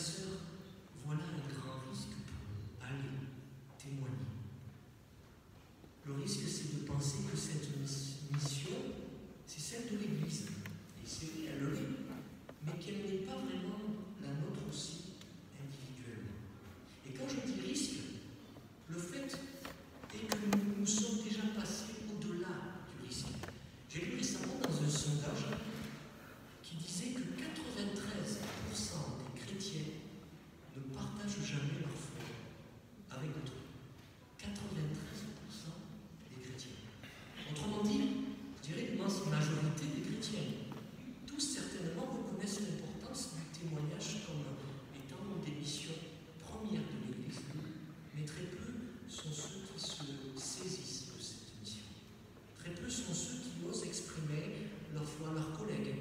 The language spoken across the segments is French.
sœurs, voilà un grand risque pour nous. Allez, témoignez. Le risque, c'est de penser que cette mission, c'est celle de l'Église. Et c'est vrai, elle l'est, mais qu'elle n'est pas vraiment la nôtre aussi, individuellement. Et quand je dis risque, le fait est que nous sommes déjà passés au-delà du risque. J'ai lu récemment dans un sondage qui disait que 93% des chrétiens ne partagent jamais leur foi avec d'autrui. 93% des chrétiens. Autrement dit, je dirais l'immense majorité des chrétiens, tous certainement reconnaissent l'importance du témoignage comme étant des missions premières de l'Église, mais très peu sont ceux qui se saisissent de cette mission. Très peu sont ceux qui osent exprimer leur foi à leurs collègues,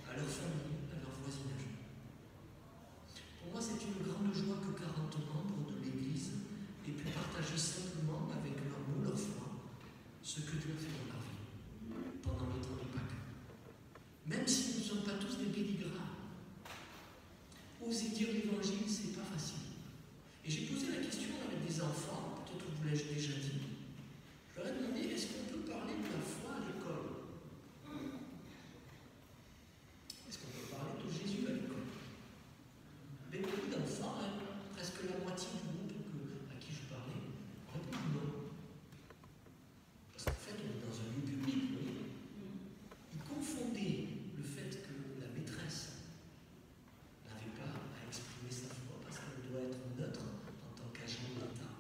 à leur famille, à leur voisinage. Pour moi, c'est une grande joie que 40 membres de l'Église aient pu partager simplement avec leurs mots, leur foi, ce que Dieu a fait dans leur vie, pendant le temps de Pâques. Même si nous ne sommes pas tous des pédigrins, oser dire l'Évangile, c'est pas facile. Et j'ai posé la question avec des enfants, peut-être que vous l'avez déjà dit. Je leur ai demandé, est-ce qu'on peut parler de la foi à l'école? Est-ce qu'on peut parler de Jésus à l'école? Mais beaucoup d'enfants, presque la moitié du groupe à qui je parlais, répondent non. Parce qu'en fait, on est dans un lieu public, vous voyez. Ils confondaient le fait que la maîtresse n'avait pas à exprimer sa foi parce qu'elle doit être neutre en tant qu'agent de l'État,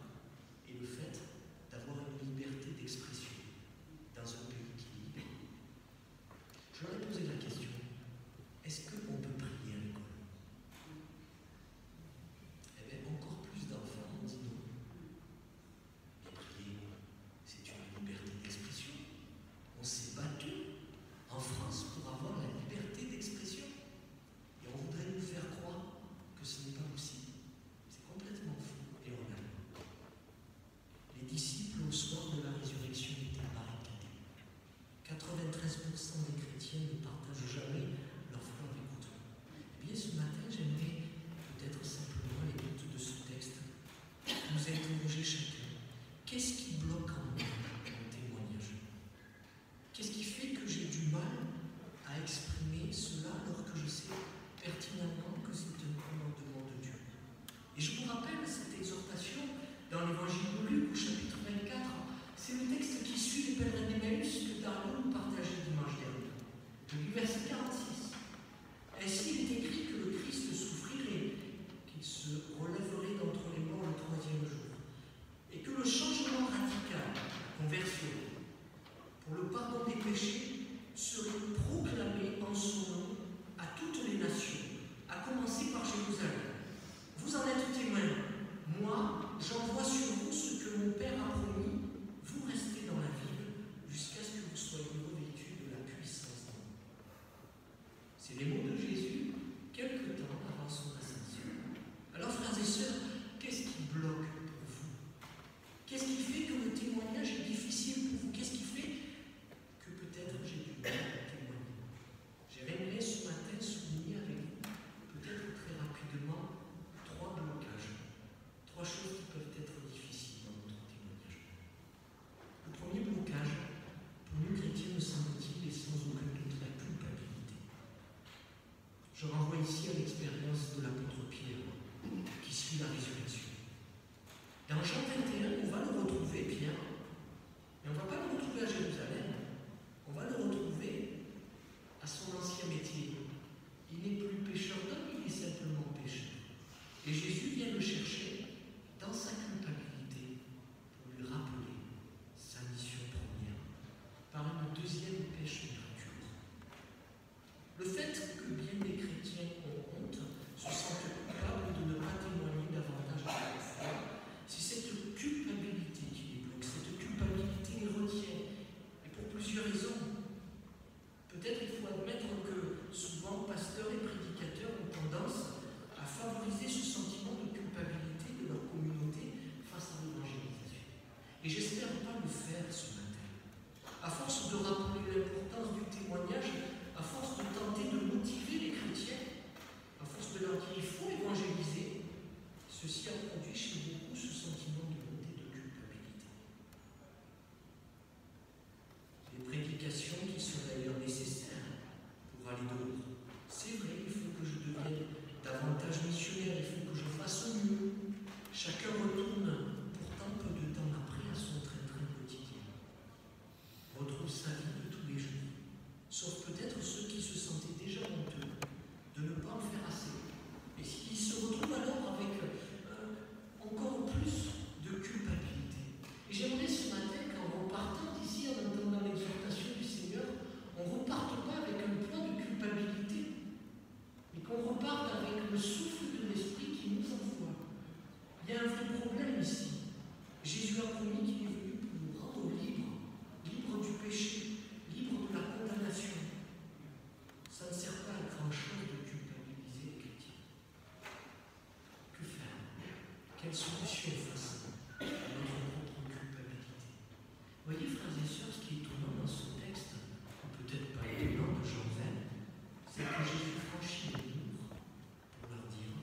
et le fait d'avoir Ceci a produit chez beaucoup ce sentiment de honte et de culpabilité. Les prédications qui sont d'ailleurs nécessaires pour aller de l'autre. C'est vrai, il faut que je devienne davantage missionnaire, il faut que je fasse mieux. Chacun retourne pourtant peu de temps après à son train-train quotidien. Retrouve sa vie de tous les jours. Sauf peut-être ceux qui se sentaient déjà honteux de ne pas en faire assez. Et qui se retrouvent alors avec encore plus de culpabilité. Et j'aimerais ce matin qu'en repartant d'ici, en entendant l'exhortation du Seigneur, on ne reparte pas avec un poids de culpabilité, mais qu'on reparte avec le souffle de l'Esprit qui nous envoie. Il y a un vrai problème ici. Jésus a promis qu'il est venu pour nous rendre libres, libres du péché, libres de la condamnation. Ça ne sert pas à grand-chose de culpabiliser les chrétiens. Que faire? Quelle solution face à notre propre culpabilité? Voyez, frères et sœurs, ce qui est étonnant dans ce texte, ou peut-être pas étonnant de Jean 20, c'est que Jésus franchit les murs pour leur dire,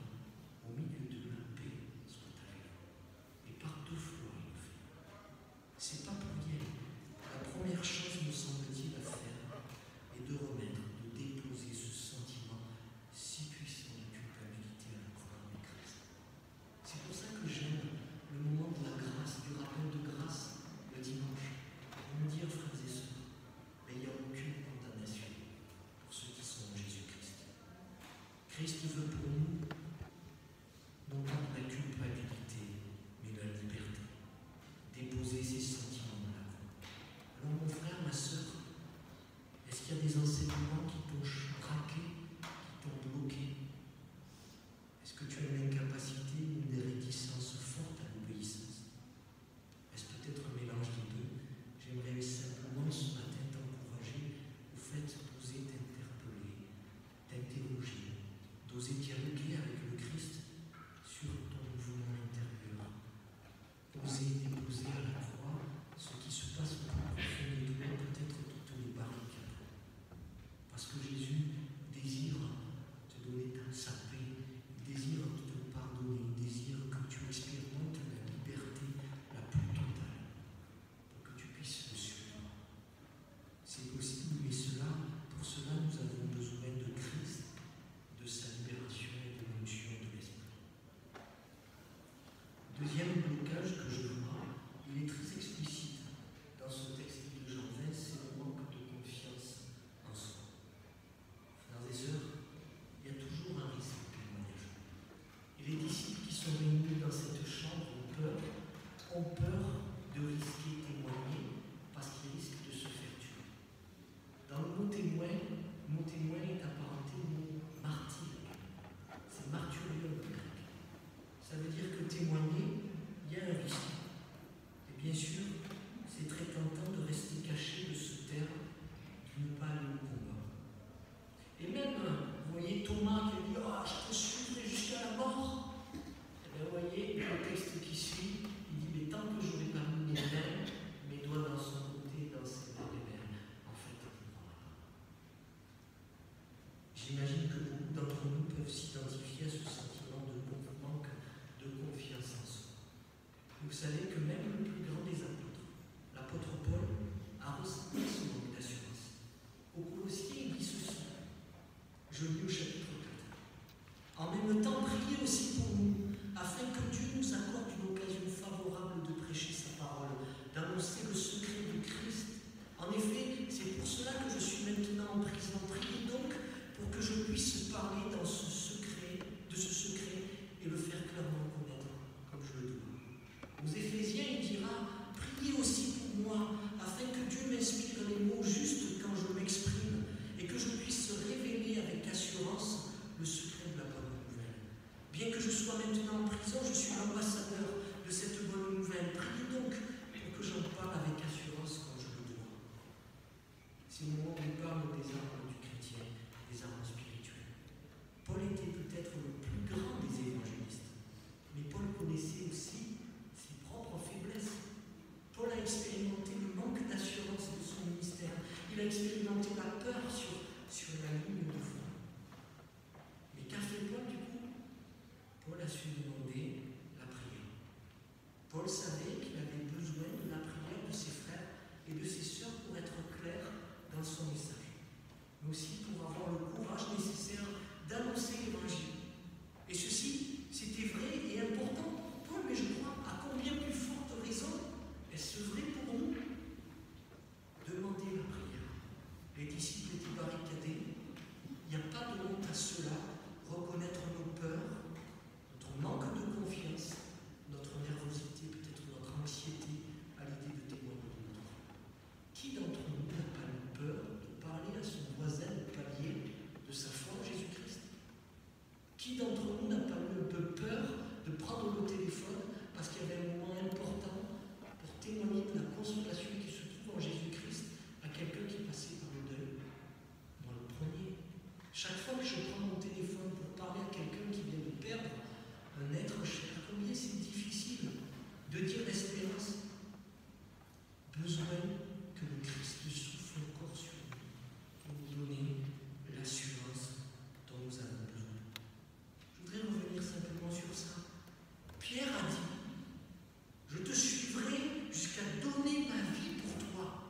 au milieu de la paix soit avec vous. Et par 2 fois, il le fait. C'est pas pour rien. La première chose, me semble-t-il, à faire est de remettre, de déposer ce sentiment si puissant de culpabilité à la croix de Christ. C'est pour ça que j'aime le moment de la grâce, du rappel de grâce le dimanche. Pour me dire, frères et sœurs, mais il n'y a aucune condamnation pour ceux qui sont en Jésus-Christ. Christ veut pour nous, non pas la culpabilité, mais la liberté. Déposer ses sentiments à la croix. Alors mon frère, ma sœur, est-ce qu'il y a des enseignements qui t'ont braqué, qui t'ont bloqué? Est-ce que tu as une incapacité ou des réticences fortes à l'obéissance? Est-ce peut-être un mélange des deux? J'aimerais simplement ce matin t'encourager au fait d'oser t'interpeller, t'interroger, d'oser dialoguer avec le Christ sur ton mouvement intérieur. Oser déposer à la croix ce qui se passe au plus profond de toi, peut-être toutes les barricades. Parce que Jésus désire te donner sa paix, il désire te pardonner, il désire que tu expérimentes la liberté la plus totale pour que tu puisses le suivre. C'est possible, mais pour cela, nous avons besoin de Christ, de sa libération et de l'onction de l'Esprit. Deuxième blocage que je vois, il est très explicite dans ce texte de Jean 20, c'est le manque de confiance en soi. Frères et sœurs, il y a toujours un risque de témoignage. Et les disciples qui sont réunis dans cette chambre ont peur de risquer témoigner parce qu'ils risquent de se faire tuer. Dans le mot témoin est apparenté au mot martyr. C'est martyrium en grec. Ça veut dire que témoigner, il y a un risque. Et bien sûr, c'est très tentant de rester caché, de se taire, de ne pas aller au combat. Et même, vous voyez Thomas qui dit « Ah, je te suivrai jusqu'à la mort ». Et bien, vous voyez, le texte qui suit, il dit « Mais tant que j'aurai pas mis mes mains, mes doigts dans son côté, dans ses mains, en fait, je ne crois pas ». J'imagine que beaucoup d'entre nous peuvent s'identifier à ce sentiment de manque de confiance en soi. Vous savez que même le plus grand des apôtres, l'apôtre Paul, a ressenti ce manque d'assurance. Au Colossiens, il dit ceci. Je lis au chapitre 4. En même temps, priez aussi pour nous, afin que Dieu nous accorde une occasion favorable de prêcher sa parole, d'annoncer le secret de Christ. En effet, c'est pour cela que je suis maintenant en prison. Priez donc pour que je puisse parler de ce secret et le faire clairement connaître, comme je le dois. Aux Éphésiens, il dira, priez aussi pour moi, afin que Dieu m'inspire les mots justes quand je m'exprime, et que je puisse révéler avec assurance le secret de la bonne nouvelle. Bien que je sois maintenant en prison, je suis l'ambassadeur de cette bonne nouvelle. Priez donc pour que j'en parle avec assurance comme je le dois. C'est le moment où il parle des armes du chrétien, des armes spirituelles. Paul était peut-être le plus grand des évangélistes, mais Paul connaissait aussi ses propres faiblesses. Paul a expérimenté le manque d'assurance de son ministère. Il a expérimenté la peur sur la ligne de fond. Mais qu'a fait Paul du coup? Paul a su demander Paul savait qu'il avait besoin de la prière de ses frères et de ses sœurs pour être clair dans son message, mais aussi pour avoir le courage nécessaire d'annoncer l'Évangile. Et ceci, c'était vrai et important pour Paul, mais je crois à combien plus forte raison est-ce vrai pour nous. Demandez la prière. Les disciples étaient barricadés. Il n'y a pas de honte à cela. Reconnaître nos peurs, notre manque de confiance, notre nervosité, peut-être notre anxiété à l'idée de témoigner de notre foi. Qui d'entre nous n'a pas eu peur de parler à son voisin au palier de sa foi en Jésus-Christ? Qui d'entre nous n'a pas eu un peu peur de prendre le téléphone parce qu'il y avait un moment important pour témoigner de la consolation qui se trouve en Jésus-Christ à quelqu'un qui passait par le deuil? Moi, le premier. Chaque fois que je prends mon téléphone pour parler à quelqu'un qui vient de perdre un être cher, combien c'est difficile de dire l'espérance. Besoin que le Christ souffle encore sur nous pour nous donner l'assurance dont nous avons besoin. Je voudrais revenir simplement sur ça. Pierre a dit, je te suivrai jusqu'à donner ma vie pour toi.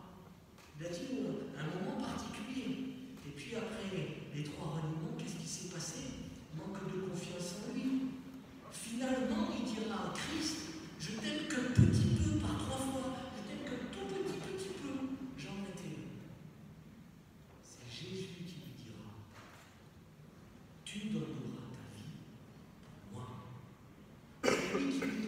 Il a dit à un moment particulier. Et puis après les 3 reniements, qu'est-ce qui s'est passé? Manque de confiance en lui. Finalement, il dira à Christ, je t'aime qu'un petit peu par 3 fois, je t'aime qu'un tout petit peu. Jean 21. C'est Jésus qui lui dira, tu donneras ta vie pour moi. C'est lui qui lui